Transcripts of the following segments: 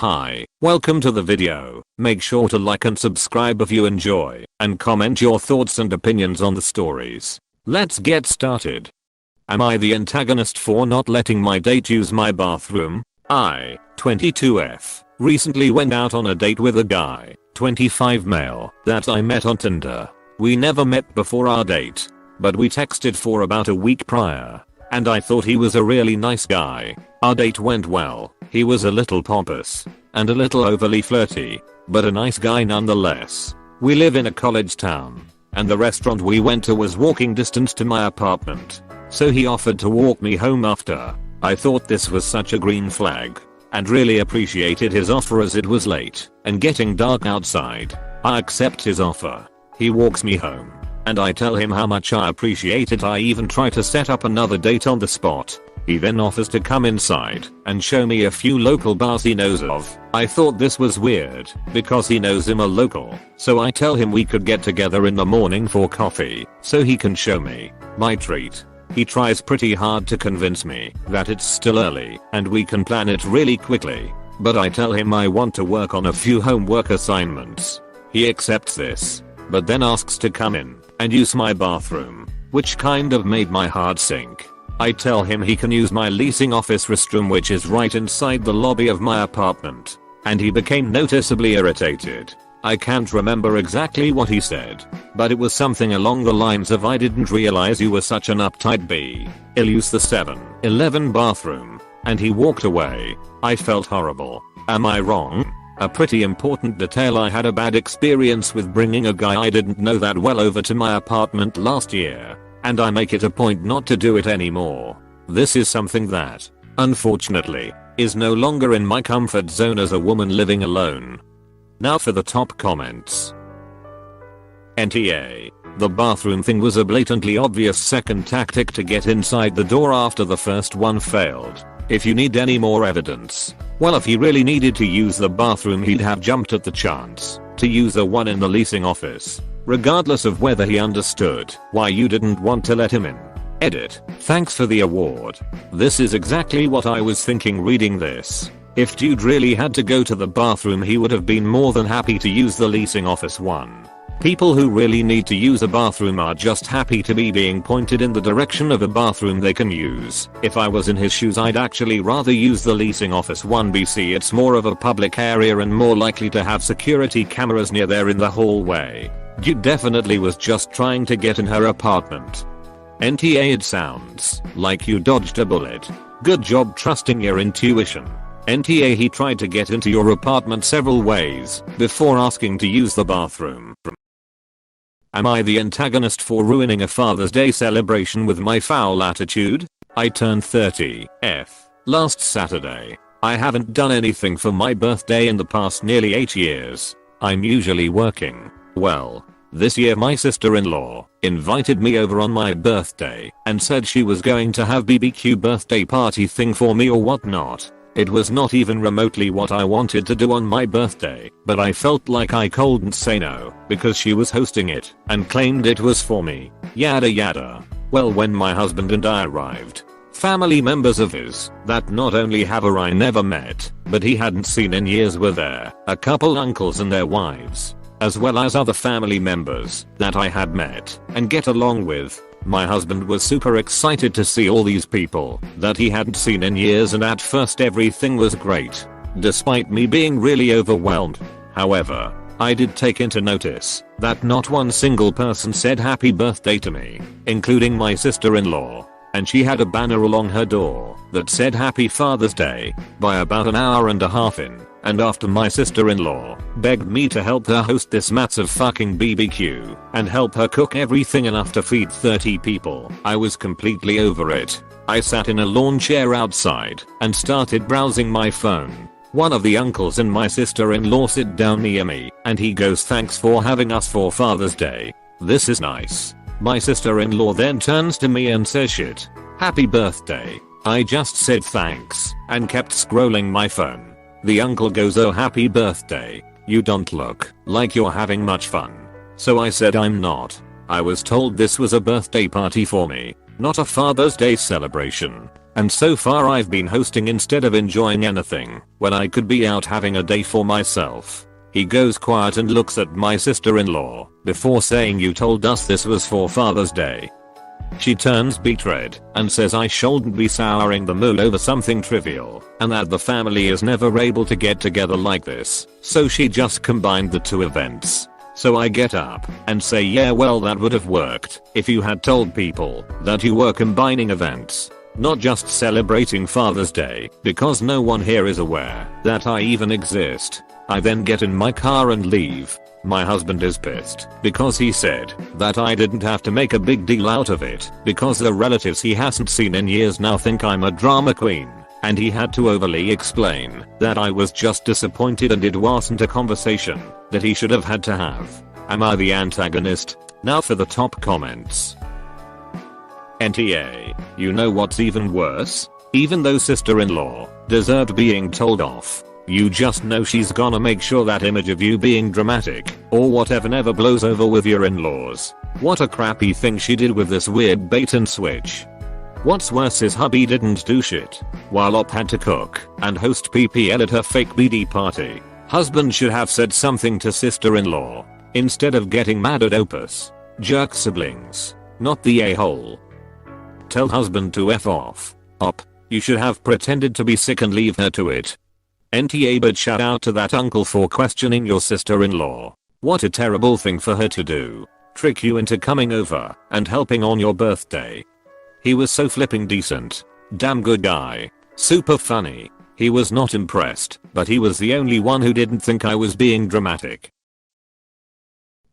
Hi, welcome to the video. Make sure to like and subscribe if you enjoy, and comment your thoughts and opinions on the stories. Let's get started. Am I the antagonist for not letting my date use my bathroom? I, 22F, recently went out on a date with a guy, 25 male, that I met on Tinder. We never met before our date, but we texted for about a week prior, and I thought he was a really nice guy. Our date went well. He was a little pompous and a little overly flirty, but a nice guy nonetheless. We live in a college town, and the restaurant we went to was walking distance to my apartment, so he offered to walk me home after. I thought this was such a green flag, and really appreciated his offer as it was late and getting dark outside. I accept his offer. He walks me home, and I tell him how much I appreciate it. I even try to set up another date on the spot. He then offers to come inside and show me a few local bars he knows of. I thought this was weird because he knows him a local, so I tell him we could get together in the morning for coffee so he can show me. My treat. He tries pretty hard to convince me that it's still early and we can plan it really quickly, but I tell him I want to work on a few homework assignments. He accepts this, but then asks to come in and use my bathroom, which kind of made my heart sink. I tell him he can use my leasing office restroom, which is right inside the lobby of my apartment, and he became noticeably irritated. I can't remember exactly what he said, but it was something along the lines of "I didn't realize you were such an uptight bee. I'll use the 7-Eleven bathroom," and he walked away. I felt horrible. Am I wrong? A pretty important detail: I had a bad experience with bringing a guy I didn't know that well over to my apartment last year, and I make it a point not to do it anymore. This is something that, unfortunately, is no longer in my comfort zone as a woman living alone. Now for the top comments. NTA. The bathroom thing was a blatantly obvious second tactic to get inside the door after the first one failed. If you need any more evidence, well, if he really needed to use the bathroom, he'd have jumped at the chance to use the one in the leasing office, regardless of whether he understood why you didn't want to let him in. Edit. Thanks for the award. This is exactly what I was thinking reading this. If dude really had to go to the bathroom, he would have been more than happy to use the leasing office one. People who really need to use a bathroom are just happy to be being pointed in the direction of a bathroom they can use. If I was in his shoes, I'd actually rather use the leasing office one. BC, it's more of a public area and more likely to have security cameras near there in the hallway. Dude definitely was just trying to get in her apartment. NTA. It sounds like you dodged a bullet. Good job trusting your intuition. NTA. He tried to get into your apartment several ways before asking to use the bathroom. Am I the antagonist for ruining a Father's Day celebration with my foul attitude? I turned 30 last Saturday. I haven't done anything for my birthday in the past nearly 8 years. I'm usually working. Well, this year my sister-in-law invited me over on my birthday and said she was going to have BBQ birthday party thing for me or whatnot. It was not even remotely what I wanted to do on my birthday, but I felt like I couldn't say no because she was hosting it and claimed it was for me. Yada yada. Well, when my husband and I arrived, family members of his that not only have I never met, but he hadn't seen in years were there. A couple uncles and their wives, as well as other family members that I had met and get along with. My husband was super excited to see all these people that he hadn't seen in years, and at first everything was great, despite me being really overwhelmed. However, I did take into notice that not one single person said happy birthday to me, including my sister-in-law, and she had a banner along her door that said Happy Father's Day by about an hour and a half in. And after my sister-in-law begged me to help her host this massive fucking BBQ and help her cook everything enough to feed 30 people, I was completely over it. I sat in a lawn chair outside and started browsing my phone. One of the uncles and my sister-in-law sit down near me, and he goes, "Thanks for having us for Father's Day. This is nice." My sister-in-law then turns to me and says, "Shit. Happy birthday." I just said thanks and kept scrolling my phone. The uncle goes, "Oh, happy birthday. You don't look like you're having much fun." So I said, "I'm not. I was told this was a birthday party for me, not a Father's Day celebration." And so far I've been hosting instead of enjoying anything, when I could be out having a day for myself. He goes quiet and looks at my sister-in-law before saying, "You told us this was for Father's Day." She turns beet-red and says I shouldn't be souring the mood over something trivial and that the family is never able to get together like this, so she just combined the two events. So I get up and say, yeah, well, that would have worked if you had told people that you were combining events, not just celebrating Father's Day, because no one here is aware that I even exist. I then get in my car and leave. My husband is pissed because he said that I didn't have to make a big deal out of it because the relatives he hasn't seen in years now think I'm a drama queen, and he had to overly explain that I was just disappointed and it wasn't a conversation that he should have had to have. Am I the antagonist? Now for the top comments. NTA, you know what's even worse? Even though sister-in-law deserved being told off, you just know she's gonna make sure that image of you being dramatic or whatever never blows over with your in-laws. What a crappy thing she did with this weird bait and switch. What's worse is hubby didn't do shit while Op had to cook and host PPL at her fake BD party. Husband should have said something to sister-in-law instead of getting mad at Opus. Jerk siblings, not the a-hole. Tell husband to F off. Op, you should have pretended to be sick and leave her to it. NTA, but shout out to that uncle for questioning your sister-in-law. What a terrible thing for her to do. Trick you into coming over and helping on your birthday. He was so flipping decent. Damn good guy. Super funny. He was not impressed, but he was the only one who didn't think I was being dramatic.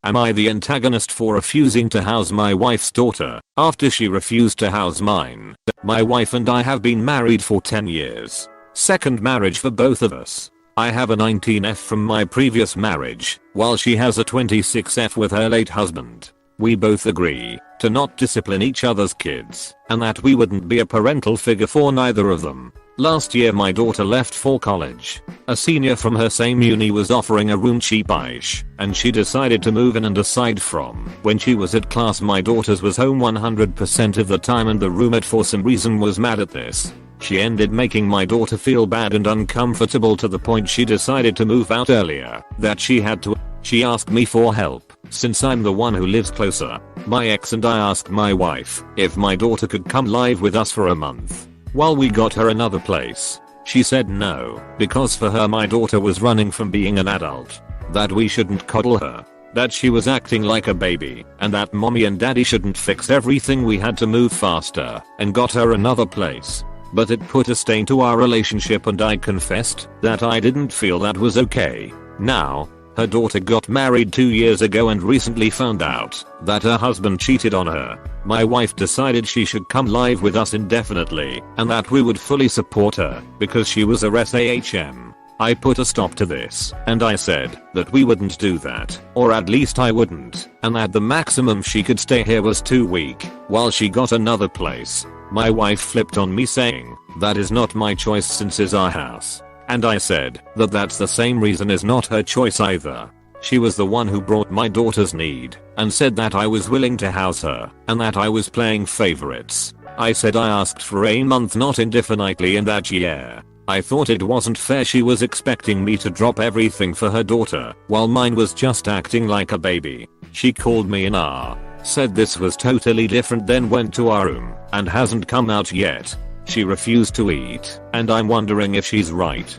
Am I the antagonist for refusing to house my wife's daughter after she refused to house mine? My wife and I have been married for 10 years. Second marriage for both of us. I have a 19F from my previous marriage, while she has a 26F with her late husband. We both agree to not discipline each other's kids, and that we wouldn't be a parental figure for neither of them. Last year my daughter left for college. A senior from her same uni was offering a room cheapish, and she decided to move in, and aside from when she was at class, my daughter's was home 100% of the time, and the roommate for some reason was mad at this. She ended making my daughter feel bad and uncomfortable to the point she decided to move out earlier that she had to. She asked me for help since I'm the one who lives closer. My ex and I asked my wife if my daughter could come live with us for a month while we got her another place. She said no, because for her my daughter was running from being an adult, that we shouldn't coddle her, that she was acting like a baby, and that mommy and daddy shouldn't fix everything. We had to move faster and got her another place. But it put a stain to our relationship, and I confessed that I didn't feel that was okay. Now, her daughter got married 2 years ago and recently found out that her husband cheated on her. My wife decided she should come live with us indefinitely and that we would fully support her because she was a SAHM. I put a stop to this and I said that we wouldn't do that, or at least I wouldn't, and that the maximum she could stay here was 2 weeks while she got another place. My wife flipped on me saying, that is not my choice since it's our house. And I said that that's the same reason is not her choice either. She was the one who brought my daughter's need and said that I was willing to house her and that I was playing favorites. I said I asked for a month, not indefinitely, in that year. I thought it wasn't fair she was expecting me to drop everything for her daughter while mine was just acting like a baby. She called me an R. Said this was totally different, then went to our room and hasn't come out yet. She refused to eat, and I'm wondering if she's right.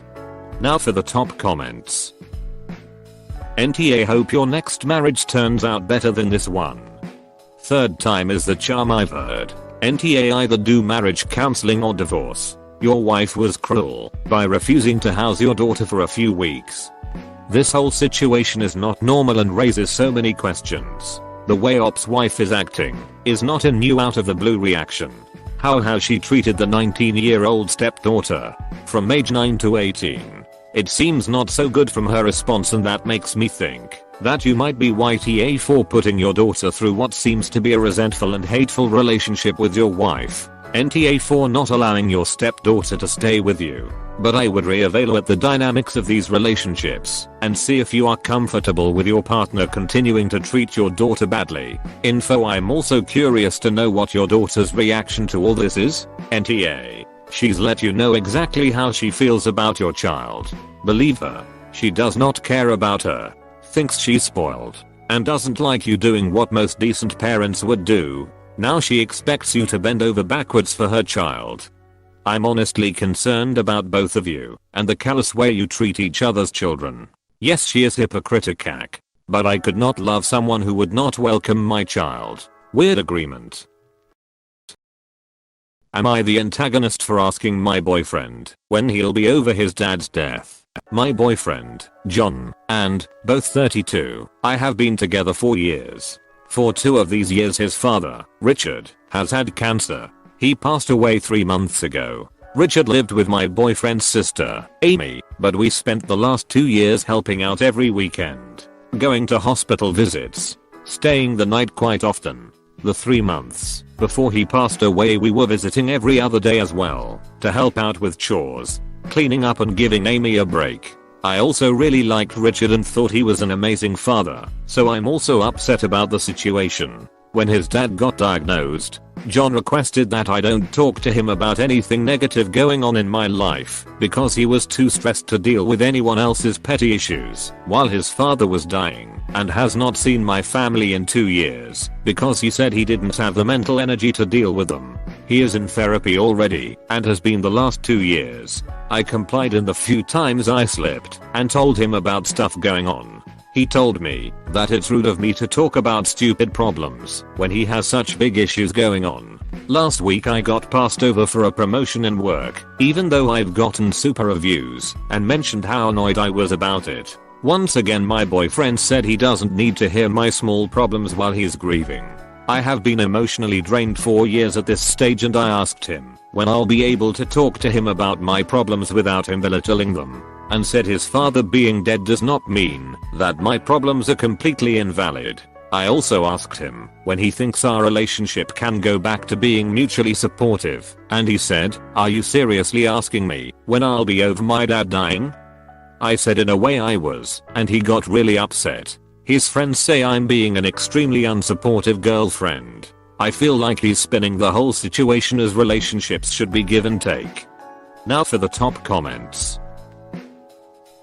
Now for the top comments. NTA, hope your next marriage turns out better than this one. Third time is the charm, I've heard. NTA, either do marriage counseling or divorce. Your wife was cruel by refusing to house your daughter for a few weeks. This whole situation is not normal and raises so many questions. The way Op's wife is acting is not a new out of the blue reaction. How has she treated the 19-year-old stepdaughter from age 9 to 18? It seems not so good from her response, and that makes me think that you might be YTA for putting your daughter through what seems to be a resentful and hateful relationship with your wife. NTA for not allowing your stepdaughter to stay with you. But I would re-evaluate the dynamics of these relationships and see if you are comfortable with your partner continuing to treat your daughter badly. Info, I'm also curious to know what your daughter's reaction to all this is. NTA. She's let you know exactly how she feels about your child. Believe her. She does not care about her. Thinks she's spoiled. And doesn't like you doing what most decent parents would do. Now she expects you to bend over backwards for her child. I'm honestly concerned about both of you and the callous way you treat each other's children. Yes, she is hypocritical. But I could not love someone who would not welcome my child. Weird agreement. Am I the antagonist for asking my boyfriend when he'll be over his dad's death? My boyfriend, John, and, both 32, I have been together for years. For 2 of these years his father, Richard, has had cancer. He passed away 3 months ago. Richard lived with my boyfriend's sister, Amy, but we spent the last 2 years helping out every weekend. Going to hospital visits. Staying the night quite often. The 3 months before he passed away we were visiting every other day as well, to help out with chores, cleaning up and giving Amy a break. I also really liked Richard and thought he was an amazing father, so I'm also upset about the situation. When his dad got diagnosed, John requested that I don't talk to him about anything negative going on in my life because he was too stressed to deal with anyone else's petty issues while his father was dying, and has not seen my family in 2 years because he said he didn't have the mental energy to deal with them. He is in therapy already and has been the last 2 years. I complied in the few times I slipped and told him about stuff going on. He told me that it's rude of me to talk about stupid problems when he has such big issues going on. Last week I got passed over for a promotion in work, even though I've gotten super reviews, and mentioned how annoyed I was about it. Once again my boyfriend said he doesn't need to hear my small problems while he's grieving. I have been emotionally drained for years at this stage, and I asked him when I'll be able to talk to him about my problems without him belittling them, and said his father being dead does not mean that my problems are completely invalid. I also asked him when he thinks our relationship can go back to being mutually supportive, and he said, "Are you seriously asking me when I'll be over my dad dying?" I said in a way I was, and he got really upset. His friends say I'm being an extremely unsupportive girlfriend. I feel like he's spinning the whole situation as relationships should be give and take. Now for the top comments.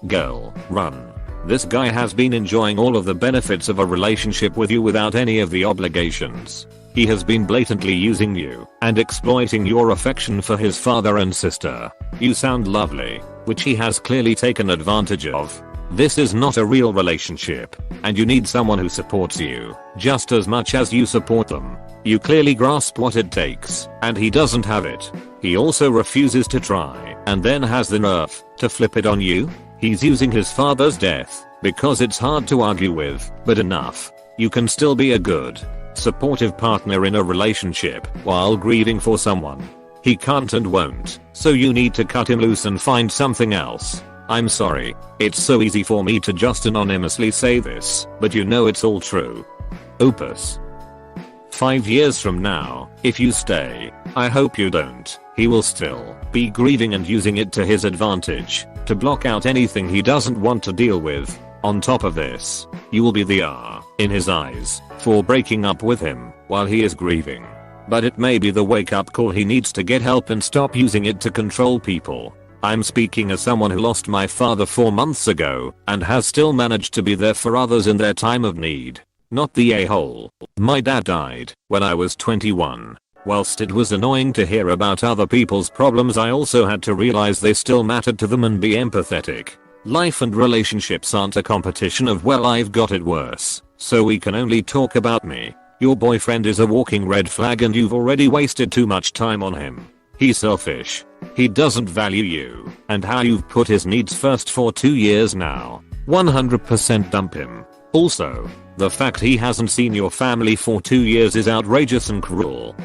Girl, run. This guy has been enjoying all of the benefits of a relationship with you without any of the obligations. He has been blatantly using you and exploiting your affection for his father and sister. You sound lovely, which he has clearly taken advantage of. This is not a real relationship, and you need someone who supports you just as much as you support them. You clearly grasp what it takes, and he doesn't have it. He also refuses to try, and then has the nerve to flip it on you. He's using his father's death because it's hard to argue with, but enough. You can still be a good, supportive partner in a relationship while grieving for someone. He can't and won't, so you need to cut him loose and find something else. I'm sorry, it's so easy for me to just anonymously say this, but you know it's all true. Opus. 5 years from now, if you stay, I hope you don't, he will still be grieving and using it to his advantage to block out anything he doesn't want to deal with. On top of this, you will be the R in his eyes for breaking up with him while he is grieving. But it may be the wake-up call he needs to get help and stop using it to control people. I'm speaking as someone who lost my father 4 months ago and has still managed to be there for others in their time of need. Not the a-hole. My dad died when I was 21. Whilst it was annoying to hear about other people's problems, I also had to realize they still mattered to them and be empathetic. Life and relationships aren't a competition of well I've got it worse, so we can only talk about me. Your boyfriend is a walking red flag and you've already wasted too much time on him. He's selfish. He doesn't value you and how you've put his needs first for 2 years now. 100% dump him. Also, the fact he hasn't seen your family for 2 years is outrageous and cruel.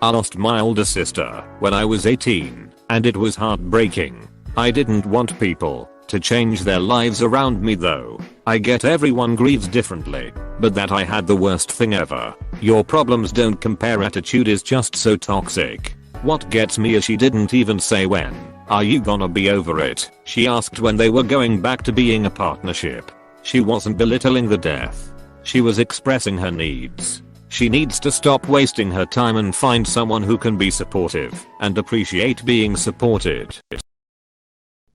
I lost my older sister when I was 18, and it was heartbreaking. I didn't want people to change their lives around me though. I get everyone grieves differently, but that I had the worst thing ever. Your problems don't compare attitude is just so toxic. What gets me is she didn't even say when. Are you gonna be over it? She asked when they were going back to being a partnership. She wasn't belittling the death. She was expressing her needs. She needs to stop wasting her time and find someone who can be supportive and appreciate being supported.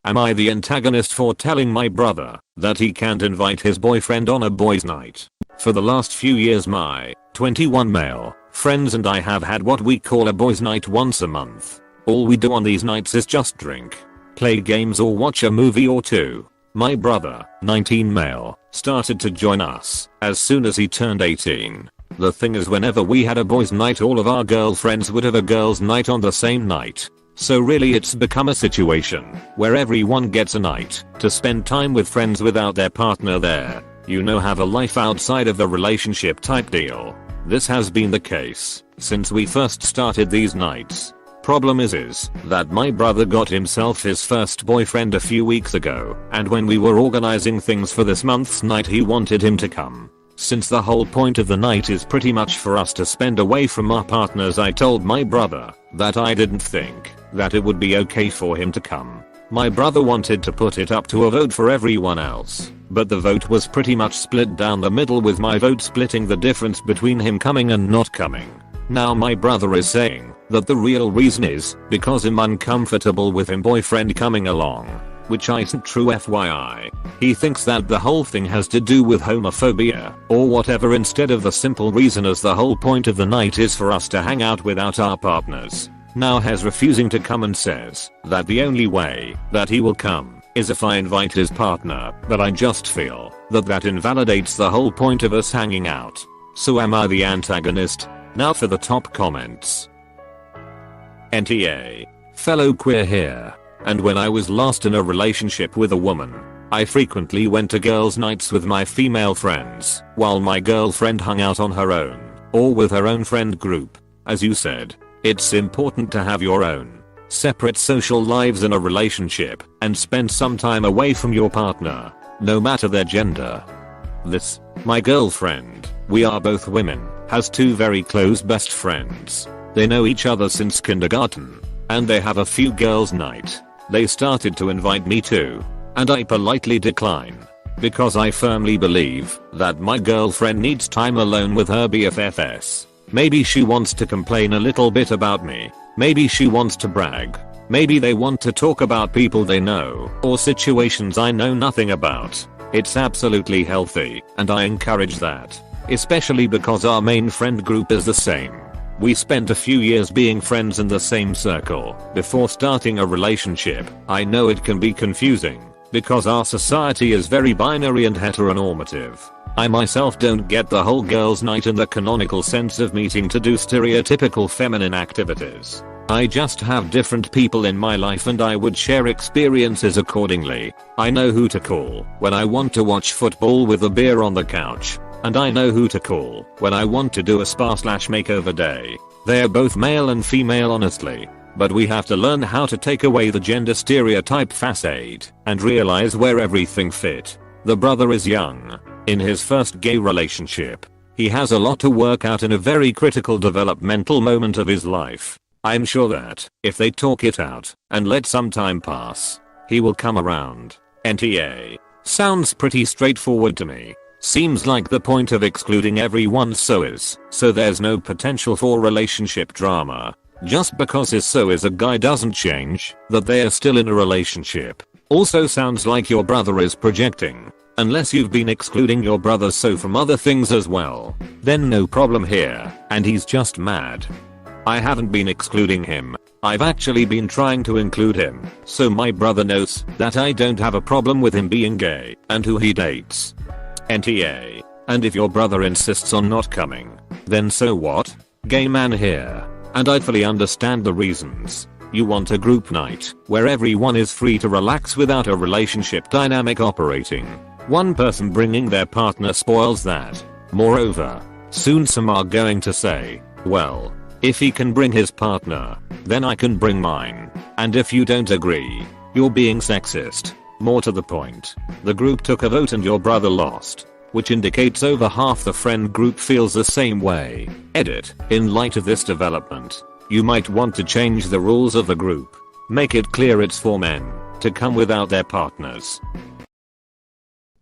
Am I the antagonist for telling my brother that he can't invite his boyfriend on a boys' night? For the last few years my 21 male friends and I have had what we call a boys' night once a month. All we do on these nights is just drink, play games or watch a movie or two. My brother, 19 male, started to join us as soon as he turned 18. The thing is, whenever we had a boys' night all of our girlfriends would have a girls' night on the same night. So really it's become a situation where everyone gets a night to spend time with friends without their partner there. You know, have a life outside of the relationship type deal. This has been the case since we first started these nights. Problem is that my brother got himself his first boyfriend a few weeks ago, and when we were organizing things for this month's night he wanted him to come. Since the whole point of the night is pretty much for us to spend away from our partners, I told my brother that I didn't think that it would be okay for him to come. My brother wanted to put it up to a vote for everyone else, but the vote was pretty much split down the middle, with my vote splitting the difference between him coming and not coming. Now my brother is saying that the real reason is because I'm uncomfortable with him boyfriend coming along, which isn't true FYI. He thinks that the whole thing has to do with homophobia or whatever, instead of the simple reason as the whole point of the night is for us to hang out without our partners. Now he's refusing to come and says that the only way that he will come is if I invite his partner, but I just feel that that invalidates the whole point of us hanging out. So am I the antagonist? Now for the top comments. NTA. Fellow queer here. And when I was last in a relationship with a woman, I frequently went to girls' nights with my female friends, while my girlfriend hung out on her own, or with her own friend group. As you said, it's important to have your own separate social lives in a relationship and spend some time away from your partner, no matter their gender. My girlfriend, we are both women, has two very close best friends. They know each other since kindergarten, and they have a few girls' night. They started to invite me too, and I politely decline, because I firmly believe that my girlfriend needs time alone with her BFFs. Maybe she wants to complain a little bit about me. Maybe she wants to brag. Maybe they want to talk about people they know or situations I know nothing about. It's absolutely healthy, and I encourage that, especially because our main friend group is the same. We spent a few years being friends in the same circle before starting a relationship. I know it can be confusing because our society is very binary and heteronormative. I myself don't get the whole girls' night in the canonical sense of meeting to do stereotypical feminine activities. I just have different people in my life and I would share experiences accordingly. I know who to call when I want to watch football with a beer on the couch, and I know who to call when I want to do a spa/makeover day. They're both male and female honestly, but we have to learn how to take away the gender stereotype facade and realize where everything fit. The brother is young, in his first gay relationship. He has a lot to work out in a very critical developmental moment of his life. I'm sure that if they talk it out and let some time pass, he will come around. NTA. Sounds pretty straightforward to me. Seems like the point of excluding everyone so there's no potential for relationship drama. Just because his so is a guy doesn't change that they are still in a relationship. Also sounds like your brother is projecting. Unless you've been excluding your brother so from other things as well, then no problem here, and he's just mad. I haven't been excluding him. I've actually been trying to include him, so my brother knows that I don't have a problem with him being gay and who he dates. NTA. And if your brother insists on not coming, then so what? Gay man here. And I fully understand the reasons. You want a group night where everyone is free to relax without a relationship dynamic operating. One person bringing their partner spoils that. Moreover, soon some are going to say, well, if he can bring his partner, then I can bring mine. And if you don't agree, you're being sexist. More to the point, the group took a vote and your brother lost, which indicates over half the friend group feels the same way. Edit. In light of this development, you might want to change the rules of the group. Make it clear it's for men to come without their partners.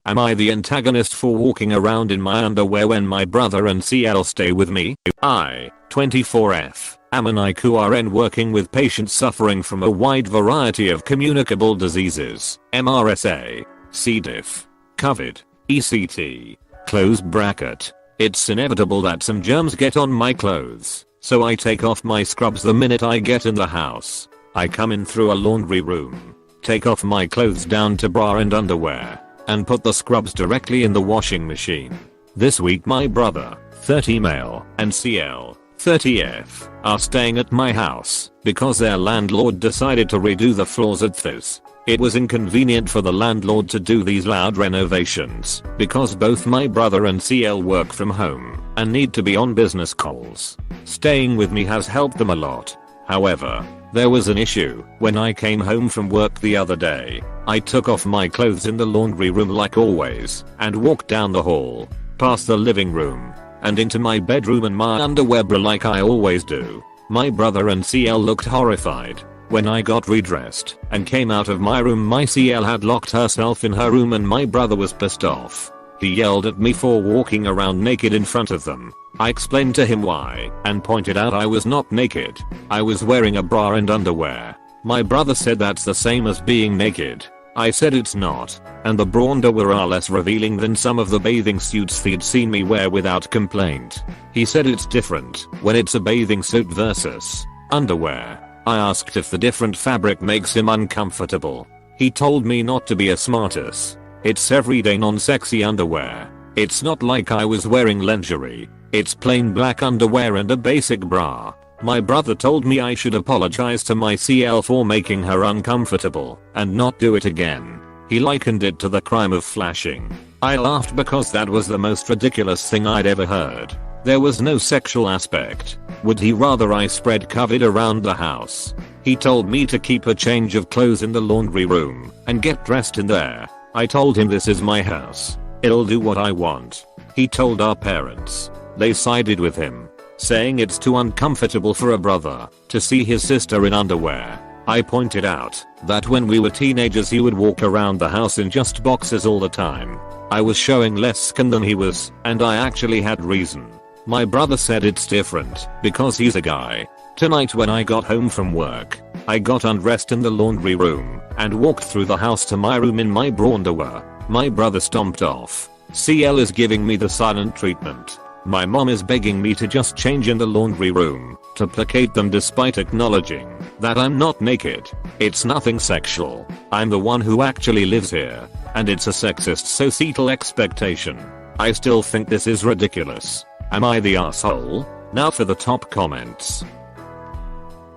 Am I the antagonist for walking around in my underwear when my brother and CL stay with me? I, 24F, am an IQRN working with patients suffering from a wide variety of communicable diseases, MRSA, C. diff, COVID, ECT, close bracket. It's inevitable that some germs get on my clothes, so I take off my scrubs the minute I get in the house. I come in through a laundry room, take off my clothes down to bra and underwear, and put the scrubs directly in the washing machine. This week my brother, 30 male, and CL, 30F, are staying at my house because their landlord decided to redo the floors at TIFU. It was inconvenient for the landlord to do these loud renovations because both my brother and CL work from home and need to be on business calls. Staying with me has helped them a lot. However, there was an issue when I came home from work the other day. I took off my clothes in the laundry room like always and walked down the hall, past the living room, and into my bedroom in my underwear bra like I always do. My brother and CL looked horrified. When I got redressed and came out of my room, my CL had locked herself in her room and my brother was pissed off. He yelled at me for walking around naked in front of them. I explained to him why and pointed out I was not naked. I was wearing a bra and underwear. My brother said that's the same as being naked. I said it's not, and the bra and underwear are less revealing than some of the bathing suits he'd seen me wear without complaint. He said it's different when it's a bathing suit versus underwear. I asked if the different fabric makes him uncomfortable. He told me not to be a smartass. It's everyday non-sexy underwear. It's not like I was wearing lingerie. It's plain black underwear and a basic bra. My brother told me I should apologize to my CL for making her uncomfortable and not do it again. He likened it to the crime of flashing. I laughed because that was the most ridiculous thing I'd ever heard. There was no sexual aspect. Would he rather I spread COVID around the house? He told me to keep a change of clothes in the laundry room and get dressed in there. I told him this is my house. It'll do what I want. He told our parents. They sided with him, saying it's too uncomfortable for a brother to see his sister in underwear. I pointed out that when we were teenagers he would walk around the house in just boxers all the time. I was showing less skin than he was, and I actually had reason. My brother said it's different because he's a guy. Tonight when I got home from work, I got undressed in the laundry room and walked through the house to my room in my bra underwear. My brother stomped off. CL is giving me the silent treatment. My mom is begging me to just change in the laundry room to placate them despite acknowledging that I'm not naked. It's nothing sexual. I'm the one who actually lives here, and it's a sexist societal expectation. I still think this is ridiculous. Am I the asshole? Now for the top comments.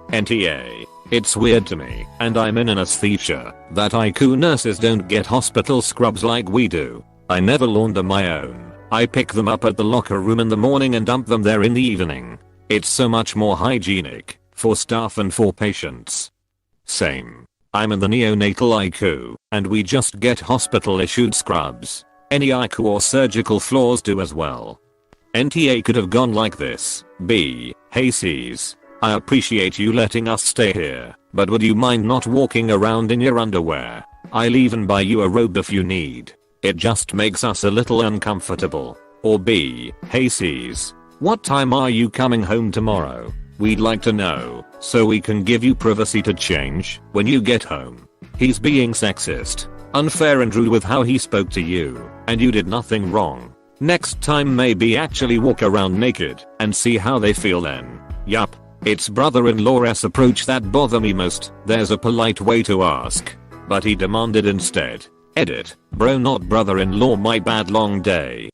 NTA. It's weird to me, and I'm in anesthesia, that IQ nurses don't get hospital scrubs like we do. I never launder my own. I pick them up at the locker room in the morning and dump them there in the evening. It's so much more hygienic for staff and for patients. Same. I'm in the neonatal IQ, and we just get hospital issued scrubs. Any IQ or surgical floors do as well. NTA could have gone like this. B. Hey C's. I appreciate you letting us stay here, but would you mind not walking around in your underwear? I'll even buy you a robe if you need. It just makes us a little uncomfortable. Or B. Hey C's. What time are you coming home tomorrow? We'd like to know, so we can give you privacy to change when you get home. He's being sexist, unfair and rude with how he spoke to you, and you did nothing wrong. Next time maybe actually walk around naked and see how they feel then. Yup. It's brother-in-law's approach that bother me most. There's a polite way to ask, but he demanded instead. Edit. Bro not brother-in-law, my bad, long day.